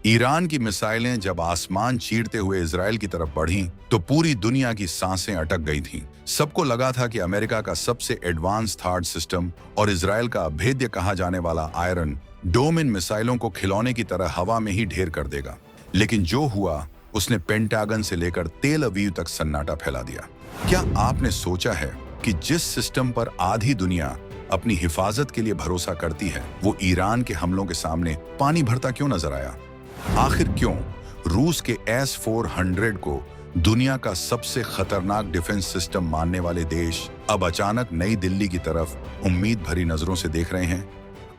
Iran की मिसाइलें जब आसमान चीरते हुए इजराइल की तरफ बढ़ीं, तो पूरी दुनिया की सांसें अटक गई थीं। सबको लगा था कि अमेरिका का सबसे एडवांस थार्ड सिस्टम और इजराइल का अभेद्य कहा जाने वाला आयरन डोम इन मिसाइलों को खिलौने की तरह हवा में ही ढेर कर देगा। लेकिन जो हुआ उसने पेंटागन से लेकर तेल अवीव तक सन्नाटा फैला दिया। क्या आपने सोचा है कि जिस सिस्टम पर आधी दुनिया अपनी हिफाजत के लिए भरोसा करती है, वो ईरान के हमलों के सामने पानी भरता क्यों नजर आया? आखिर क्यों रूस के S-400 को दुनिया का सबसे खतरनाक डिफेंस सिस्टम मानने वाले देश अब अचानक नई दिल्ली की तरफ उम्मीद भरी नजरों से देख रहे हैं?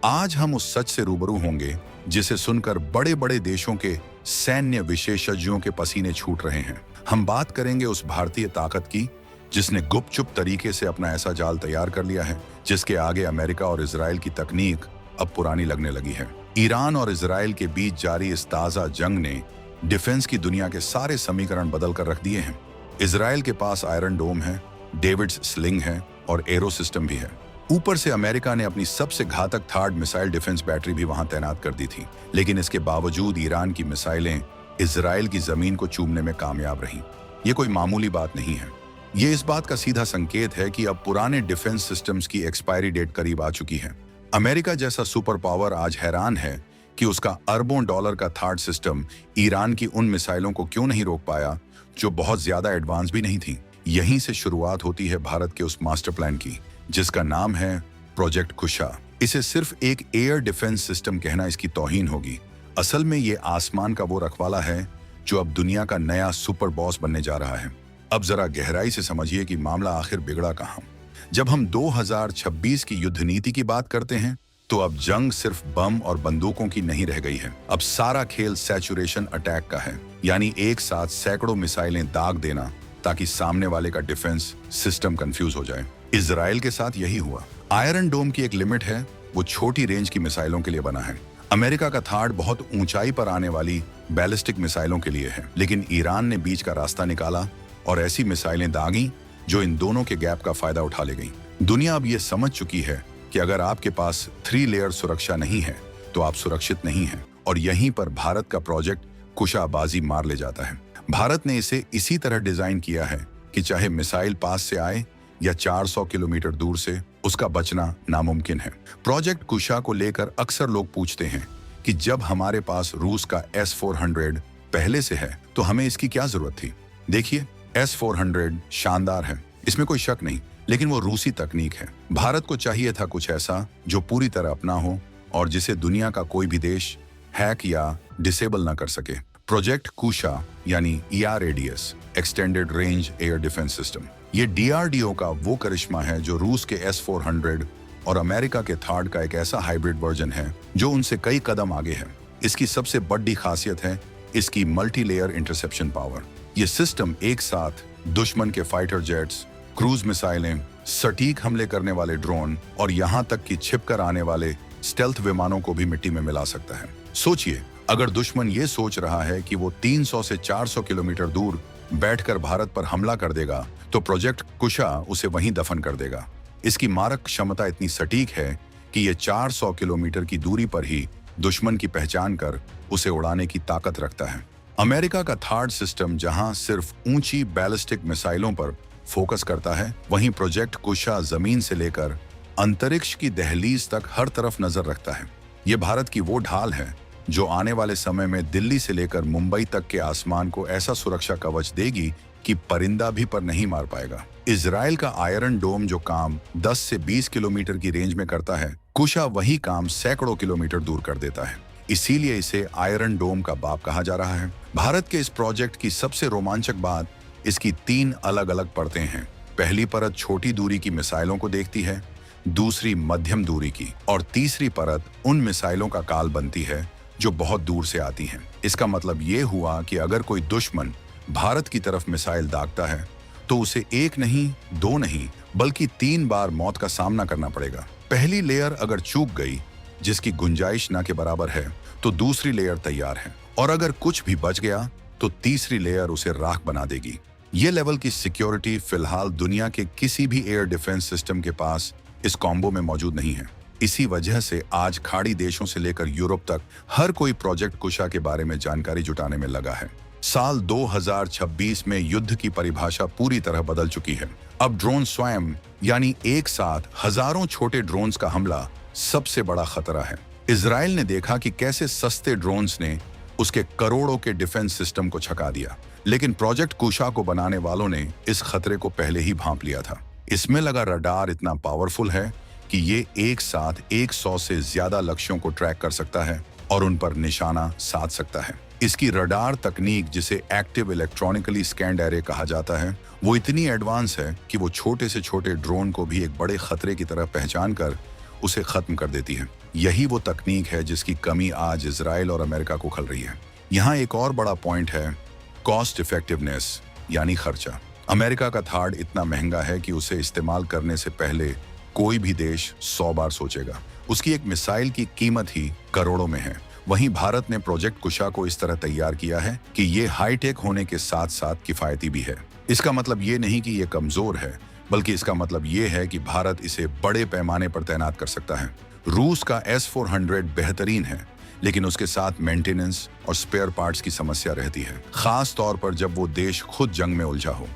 आज हम उस सच से रूबरू होंगे जिसे सुनकर बड़े बड़े देशों के सैन्य विशेषज्ञों के पसीने छूट रहे हैं। हम बात करेंगे उस भारतीय ताकत की जिसने गुपचुप तरीके से अपना ऐसा जाल तैयार कर लिया है जिसके आगे अमेरिका और इजराइल की तकनीक अब पुरानी लगने लगी है। ईरान और इजराइल के बीच जारी इस ताजा जंग ने डिफेंस की दुनिया के सारे समीकरण बदल कर रख दिए हैं। इजराइल के पास आयरन डोम है, डेविड्स स्लिंग है और एरो सिस्टम भी है। ऊपर से अमेरिका ने अपनी सबसे घातक थार्ड मिसाइल डिफेंस बैटरी भी वहां तैनात कर दी थी। लेकिन इसके बावजूद ईरान की मिसाइलें इजराइल की जमीन को चूमने में कामयाब रहीं। ये कोई मामूली बात नहीं है। ये इस बात का सीधा संकेत है कि अब पुराने डिफेंस सिस्टम्स की एक्सपायरी डेट करीब आ चुकी है। अमेरिका जैसा सुपर पावर आज हैरान है कि उसका अरबों डॉलर का थार्ड सिस्टम ईरान की उन मिसाइलों को क्यों नहीं रोक पाया जो बहुत ज्यादा एडवांस भी नहीं थी। यहीं से शुरुआत होती है भारत के उस मास्टर प्लान की जिसका नाम है प्रोजेक्ट कुशा। इसे सिर्फ एक एयर डिफेंस सिस्टम कहना इसकी तौहीन होगी। असल में ये आसमान का वो रखवाला है जो अब दुनिया का नया सुपर बॉस बनने जा रहा है। अब जरा गहराई से समझिए कि मामला आखिर बिगड़ा कहां। जब हम 2026 की युद्ध नीति की बात करते हैं तो अब जंग सिर्फ बम और बंदूकों की नहीं रह गई है। अब सारा खेल सैचुरेशन अटैक का है, यानी एक साथ सैकड़ों मिसाइलें दाग देना ताकि सामने वाले का डिफेंस सिस्टम कंफ्यूज हो जाए। इजराइल के साथ यही हुआ। आयरन डोम की एक लिमिट है, वो छोटी रेंज की मिसाइलों के लिए बना है। अमेरिका का थार्ड बहुत ऊंचाई पर आने वाली बैलिस्टिक मिसाइलों के लिए है। लेकिन ईरान ने बीच का रास्ता निकाला और ऐसी मिसाइलें दागी जो इन दोनों के गैप का फायदा उठा ले गई। दुनिया अब ये समझ चुकी है कि अगर आपके पास 3 लेयर सुरक्षा नहीं है तो आप सुरक्षित नहीं हैं। और यहीं पर भारत का प्रोजेक्ट कुशा बाजी मार ले जाता है। भारत ने इसे इसी तरह डिजाइन किया है कि चाहे मिसाइल पास से आए या 400 किलोमीटर दूर से, उसका बचना नामुमकिन है। प्रोजेक्ट कुशा को लेकर अक्सर लोग पूछते हैं कि जब हमारे पास रूस का S-400 पहले से है तो हमें इसकी क्या जरूरत थी। देखिए, S-400 शानदार है, इसमें कोई शक नहीं, लेकिन वो रूसी तकनीक है। भारत को चाहिए था कुछ ऐसा जो पूरी तरह अपना हो और जिसे दुनिया का कोई भी देश हैक या डिसेबल ना कर सके। प्रोजेक्ट कुशा यानी ERADS, extended range air defence system, ये DRDO का वो करिश्मा है जो रूस के S-400 और अमेरिका के थार्ड का एक ऐसा हाइब्रिड वर्जन है जो उनसे कई कदम आगे है। इसकी सबसे बड़ी खासियत है इसकी मल्टी लेयर इंटरसेप्शन पावर। ये सिस्टम एक साथ दुश्मन के फाइटर जेट्स, क्रूज मिसाइलें, सटीक हमले करने वाले ड्रोन और यहां तक कि छिपकर आने वाले स्टेल्थ विमानों को भी मिट्टी में मिला सकता है। सोचिए, अगर दुश्मन ये सोच रहा है कि वो 300 से 400 किलोमीटर दूर बैठकर भारत पर हमला कर देगा तो प्रोजेक्ट कुशा उसे वहीं दफन कर देगा। इसकी मारक क्षमता इतनी सटीक है कि ये 400 किलोमीटर की दूरी पर ही दुश्मन की पहचान कर उसे उड़ाने की ताकत रखता है। अमेरिका का थार्ड सिस्टम जहां सिर्फ ऊंची बैलिस्टिक मिसाइलों पर फोकस करता है, वहीं प्रोजेक्ट कुशा जमीन से लेकर अंतरिक्ष की दहलीज तक हर तरफ नजर रखता है। ये भारत की वो ढाल है जो आने वाले समय में दिल्ली से लेकर मुंबई तक के आसमान को ऐसा सुरक्षा कवच देगी कि परिंदा भी पर नहीं मार पाएगा। इजराइल का आयरन डोम जो काम 10 से 20 किलोमीटर की रेंज में करता है, कुशा वही काम सैकड़ों किलोमीटर दूर कर देता है। इसीलिए इसे आयरन डोम का बाप कहा जा रहा है। भारत के इस प्रोजेक्ट की सबसे रोमांचक बात इसकी 3 अलग अलग परतें हैं। पहली परत छोटी दूरी की मिसाइलों को देखती है, दूसरी मध्यम दूरी की और तीसरी परत उन मिसाइलों का काल बनती है जो बहुत दूर से आती हैं। इसका मतलब ये हुआ कि अगर कोई दुश्मन भारत की तरफ मिसाइल दागता है तो उसे 1 नहीं, 2 नहीं, बल्कि 3 बार मौत का सामना करना पड़ेगा। पहली लेयर अगर चूक गई, जिसकी गुंजाइश न के बराबर है, तो दूसरी लेयर तैयार है और अगर कुछ भी बच गया तो तीसरी लेयर उसे राख बना देगी। ये लेवल की सिक्योरिटी फिलहाल दुनिया के किसी भी एयर डिफेंस सिस्टम के पास इस कॉम्बो में मौजूद नहीं है। इसी वजह से आज खाड़ी देशों से लेकर यूरोप तक हर कोई प्रोजेक्ट कुशा के बारे में जानकारी जुटाने में लगा है। साल 2026 में युद्ध की परिभाषा पूरी तरह बदल चुकी है। अब ड्रोन स्वयं यानी एक साथ हजारों छोटे ड्रोन्स का हमला सबसे बड़ा खतरा है। इजराइल ने देखा कि कैसे सस्ते ड्रोन्स ने उसके करोड़ों के डिफेंस सिस्टम को छका दिया, लेकिन प्रोजेक्ट कुशा को बनाने वालों ने इस खतरे को पहले ही भांप लिया था। इसमें लगा रडार इतना पावरफुल है कि ये एक साथ 100 से ज्यादा लक्ष्यों को ट्रैक कर सकता है और उन पर निशाना साध सकता है। इसकी रडार तकनीक, जिसे एक्टिव इलेक्ट्रॉनिकली स्कैन्ड एरे कहा जाता है, वो इतनी एडवांस है कि वो छोटे से छोटे ड्रोन को भी एक बड़े खतरे की तरह पहचान कर उसे खत्म कर देती है। यही वो तकनीक है जिसकी कमी आज इजराइल और अमेरिका को खल रही है। यहाँ एक और बड़ा पॉइंट है कॉस्ट इफेक्टिवनेस यानी खर्चा। अमेरिका का थार्ड इतना महंगा है कि उसे इस्तेमाल करने से पहले कोई भी देश 100 बार सोचेगा। उसकी एक मिसाइल की कीमत ही करोड़ों में है। वहीं भारत ने प्रोजेक्ट कुशा को इस तरह तैयार किया है कि ये हाईटेक होने के साथ साथ किफायती भी है। इसका मतलब ये नहीं कि ये कमजोर है, बल्कि इसका मतलब ये है कि भारत इसे बड़े पैमाने पर तैनात कर सकता है। रूस का S-400 बेहतरीन है, लेकिन उसके साथ मेंटेनेंस और स्पेयर पार्ट्स की समस्या रहती है, खास तौर पर जब वो देश खुद जंग में उलझा हो।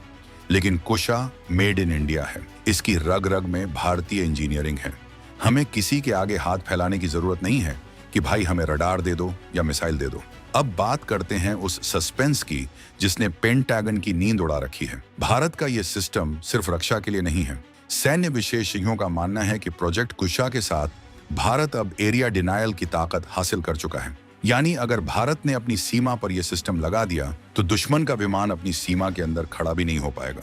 लेकिन कुशा मेड इन इंडिया है। इसकी रग रग में भारतीय इंजीनियरिंग है। हमें किसी के आगे हाथ फैलाने की जरूरत नहीं है कि भाई हमें रडार दे दो या मिसाइल दे दो। अब बात करते हैं उस सस्पेंस की जिसने पेंटागन की नींद उड़ा रखी है। भारत का ये सिस्टम सिर्फ रक्षा के लिए नहीं है। सैन्य विशेषज्ञों का मानना है कि प्रोजेक्ट कुशा के साथ भारत अब एरिया डिनायल की ताकत हासिल कर चुका है। यानी अगर भारत ने अपनी सीमा पर यह सिस्टम लगा दिया तो दुश्मन का विमान अपनी सीमा के अंदर खड़ा भी नहीं हो पाएगा।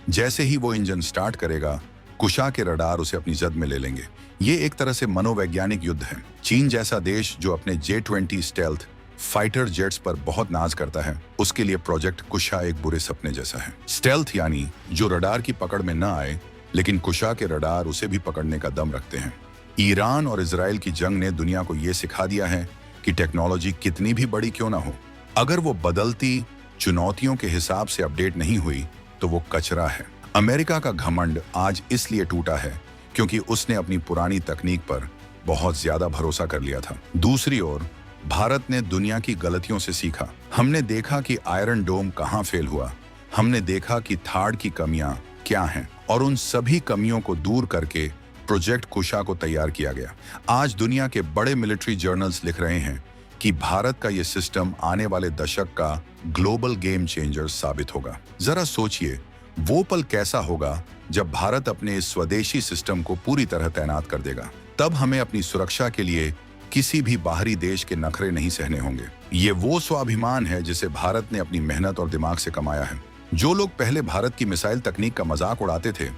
जैसे ही वो इंजन स्टार्ट करेगा, कुशा के रडार उसे अपनी जद में ले लेंगे। ये एक तरह से मनोवैज्ञानिक युद्ध है। चीन जैसा देश जो अपने J-20 स्टेल्थ फाइटर जेट्स पर बहुत नाज करता है, उसके लिए प्रोजेक्ट कुशा एक बुरे सपने जैसा है। स्टेल्थ यानी जो रडार की पकड़ में न आए, लेकिन कुशा के रडार उसे भी पकड़ने का दम रखते हैं। ईरान और इजराइल की जंग ने दुनिया को यह सिखा दिया है कि टेक्नोलॉजी कितनी भी बड़ी क्यों ना हो, अगर वो बदलती चुनौतियों के हिसाब से अपडेट नहीं हुई तो वो कचरा है। अमेरिका का घमंड आज इसलिए टूटा है क्योंकि उसने अपनी पुरानी तकनीक पर बहुत ज्यादा भरोसा कर लिया था। दूसरी ओर भारत ने दुनिया की गलतियों से सीखा। हमने देखा कि आयरन डोम कहां फेल हुआ, हमने देखा कि थार्ड की कमियां क्या हैं, और उन सभी कमियों को दूर करके प्रोजेक्ट कुशा को तैयार किया गया। आज दुनिया के बड़े मिलिट्री जर्नल्स लिख रहे हैं कि भारत का यह सिस्टम आने वाले दशक का ग्लोबल गेम चेंजर साबित होगा। जरा सोचिए वो पल कैसा होगा जब भारत अपने इस स्वदेशी सिस्टम को पूरी तरह तैनात कर देगा। तब हमें अपनी सुरक्षा के लिए किसी भी बाहरी देश के नखरे नहीं सहने होंगे। ये वो स्वाभिमान है जिसे भारत ने अपनी मेहनत और दिमाग से कमाया है। जो लोग पहले भारत की मिसाइल तकनीक का मजाक उड़ाते थे,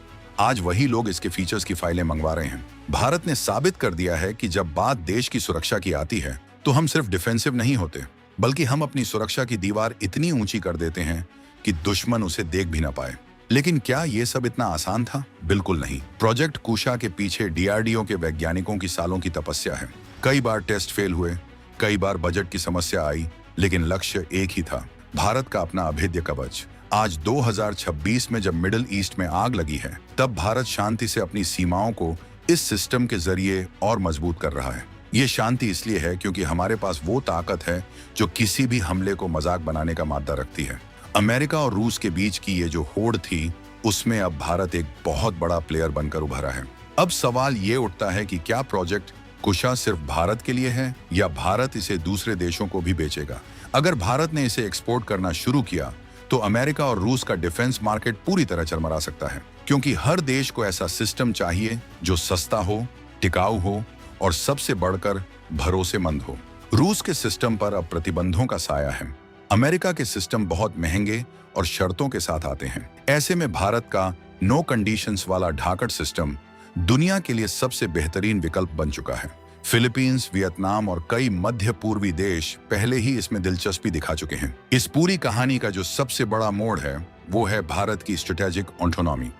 आज वही लोग इसके फीचर्स की फाइलें मंगवा रहे हैं। भारत ने साबित कर दिया है कि जब बात देश की सुरक्षा की आती है तो हम सिर्फ डिफेंसिव नहीं होते, बल्कि हम अपनी सुरक्षा की दीवार इतनी ऊंची कर देते हैं कि दुश्मन उसे देख भी ना पाए। लेकिन क्या ये सब इतना आसान था? बिल्कुल नहीं। प्रोजेक्ट कुशा के पीछे DRDO के वैज्ञानिकों की सालों की तपस्या है। कई बार टेस्ट फेल हुए, कई बार बजट की समस्या आई, लेकिन लक्ष्य एक ही था, भारत का अपना अभेद्य कवच। आज 2026 में जब मिडिल ईस्ट में आग लगी है, तब भारत शांति से अपनी सीमाओं को इस सिस्टम के जरिए और मजबूत कर रहा है। ये शांति इसलिए है क्योंकि हमारे पास वो ताकत है जो किसी भी हमले को मजाक बनाने का मादा रखती है। अमेरिका और रूस के बीच की ये जो होड़ थी, उसमें अब भारत एक बहुत बड़ा प्लेयर बनकर उभरा है। अब सवाल ये उठता है कि क्या प्रोजेक्ट कुशा सिर्फ भारत के लिए है या भारत इसे दूसरे देशों को भी बेचेगा? अगर भारत ने इसे एक्सपोर्ट करना शुरू किया तो अमेरिका और रूस का डिफेंस मार्केट पूरी तरह चरमरा सकता है, क्योंकि हर देश को ऐसा सिस्टम चाहिए जो सस्ता हो, टिकाऊ हो और सबसे बढ़कर भरोसेमंद हो। रूस के सिस्टम पर अब प्रतिबंधों का साया है। अमेरिका के सिस्टम बहुत महंगे और शर्तों के साथ आते हैं। ऐसे में भारत का नो कंडीशंस वाला ढाकट सिस्टम दुनिया के लिए सबसे बेहतरीन विकल्प बन चुका है। फिलीपींस, वियतनाम और कई मध्य पूर्वी देश पहले ही इसमें दिलचस्पी दिखा चुके हैं। इस पूरी कहानी का जो सबसे बड़ा मोड़ है वो है भारत की स्ट्रेटेजिक ऑटोनॉमी,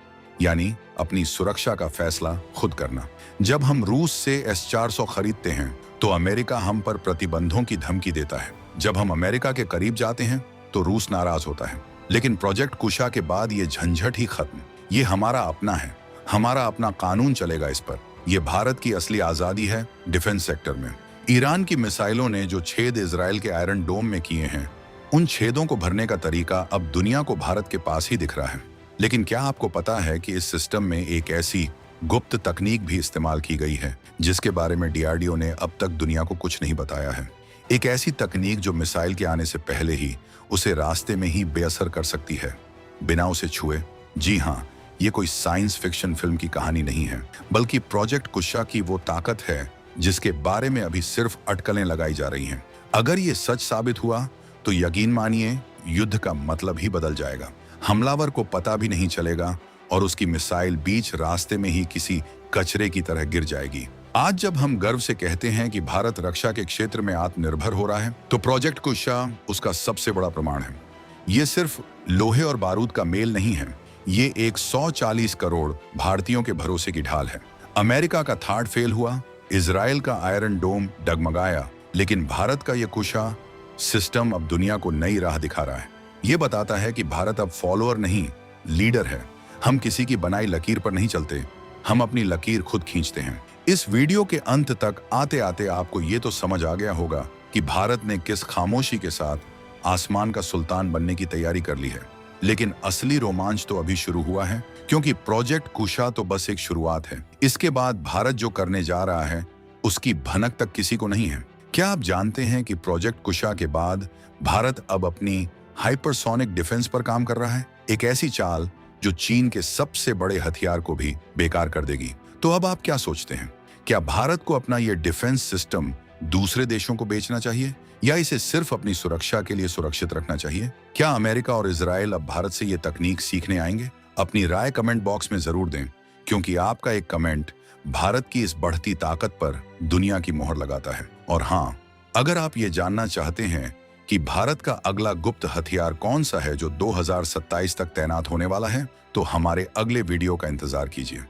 यानी अपनी सुरक्षा का फैसला खुद करना। जब हम रूस से S-400 खरीदते हैं तो अमेरिका हम पर प्रतिबंधों की धमकी देता है। जब हम अमेरिका के करीब जाते हैं तो रूस नाराज होता है। लेकिन प्रोजेक्ट कुशा के बाद ये झंझट ही खत्म। ये हमारा अपना है, हमारा अपना कानून चलेगा इस पर। ये भारत की असली आजादी है डिफेंस सेक्टर में। ईरान की मिसाइलों ने जो छेद इजराइल के आयरन डोम में किए हैं, उन छेदों को भरने का तरीका अब दुनिया को भारत के पास ही दिख रहा है। लेकिन क्या आपको पता है कि इस सिस्टम में एक ऐसी गुप्त तकनीक भी इस्तेमाल की गई है जिसके बारे में डीआरडीओ ने अब तक दुनिया को कुछ नहीं बताया है। एक ऐसी तकनीक जो मिसाइल के आने से पहले ही उसे रास्ते में ही बेअसर कर सकती है, बिना उसे छुए। जी हाँ, ये कोई साइंस फिक्शन फिल्म की कहानी नहीं है, बल्कि प्रोजेक्ट कुशा की वो ताकत है जिसके बारे में अभी सिर्फ अटकलें लगाई जा रही हैं। अगर ये सच साबित हुआ तो यकीन मानिए, युद्ध का मतलब ही बदल जाएगा। हमलावर को पता भी नहीं चलेगा और उसकी मिसाइल बीच रास्ते में ही किसी कचरे की तरह गिर जाएगी। आज जब हम गर्व से कहते हैं कि भारत रक्षा के क्षेत्र में आत्मनिर्भर हो रहा है, तो प्रोजेक्ट कुशा उसका सबसे बड़ा प्रमाण है। ये सिर्फ लोहे और बारूद का मेल नहीं है, ये एक 140 करोड़ भारतीयों के भरोसे की ढाल है। अमेरिका का थार्ड फेल हुआ, इजराइल का आयरन डोम डगमगाया, लेकिन भारत का यह कुशा सिस्टम अब दुनिया को नई राह दिखा रहा है। ये बताता है कि भारत अब फॉलोअर नहीं, लीडर है। हम किसी की बनाई लकीर पर नहीं चलते, हम अपनी लकीर खुद खींचते हैं। इस वीडियो के अंत तक आते आते आपको ये तो समझ आ गया होगा कि भारत ने किस खामोशी के साथ आसमान का सुल्तान बनने की तैयारी कर ली है। लेकिन असली रोमांच तो अभी शुरू हुआ है, क्योंकि प्रोजेक्ट कुशा तो बस एक शुरुआत है। इसके बाद भारत जो करने जा रहा है उसकी भनक तक किसी को नहीं है। क्या आप जानते हैं कि प्रोजेक्ट कुशा के बाद भारत अब अपनी हाइपरसोनिक डिफेंस पर काम कर रहा है? एक ऐसी चाल जो चीन के सबसे बड़े हथियार को भी बेकार कर देगी। तो अब आप क्या सोचते हैं? क्या भारत को अपना यह डिफेंस सिस्टम दूसरे देशों को बेचना चाहिए या इसे सिर्फ अपनी सुरक्षा के लिए सुरक्षित रखना चाहिए? क्या अमेरिका और इजराइल अब भारत से यह तकनीक सीखने आएंगे? अपनी राय कमेंट बॉक्स में जरूर दें, क्योंकि आपका एक कमेंट भारत की इस बढ़ती ताकत पर दुनिया की मोहर लगाता है। और हाँ, अगर आप ये जानना चाहते हैं कि भारत का अगला गुप्त हथियार कौन सा है जो 2027 तक तैनात होने वाला है, तो हमारे अगले वीडियो का इंतजार कीजिए।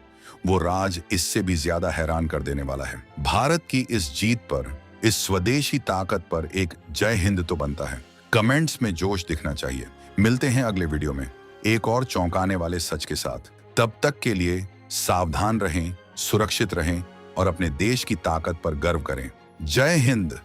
वो राज इससे भी ज्यादा हैरान कर देने वाला है। भारत की इस जीत पर, इस स्वदेशी ताकत पर एक जय हिंद तो बनता है। कमेंट्स में जोश दिखना चाहिए। मिलते हैं अगले वीडियो में एक और चौंकाने वाले सच के साथ। तब तक के लिए सावधान रहें, सुरक्षित रहें और अपने देश की ताकत पर गर्व करें। जय हिंद।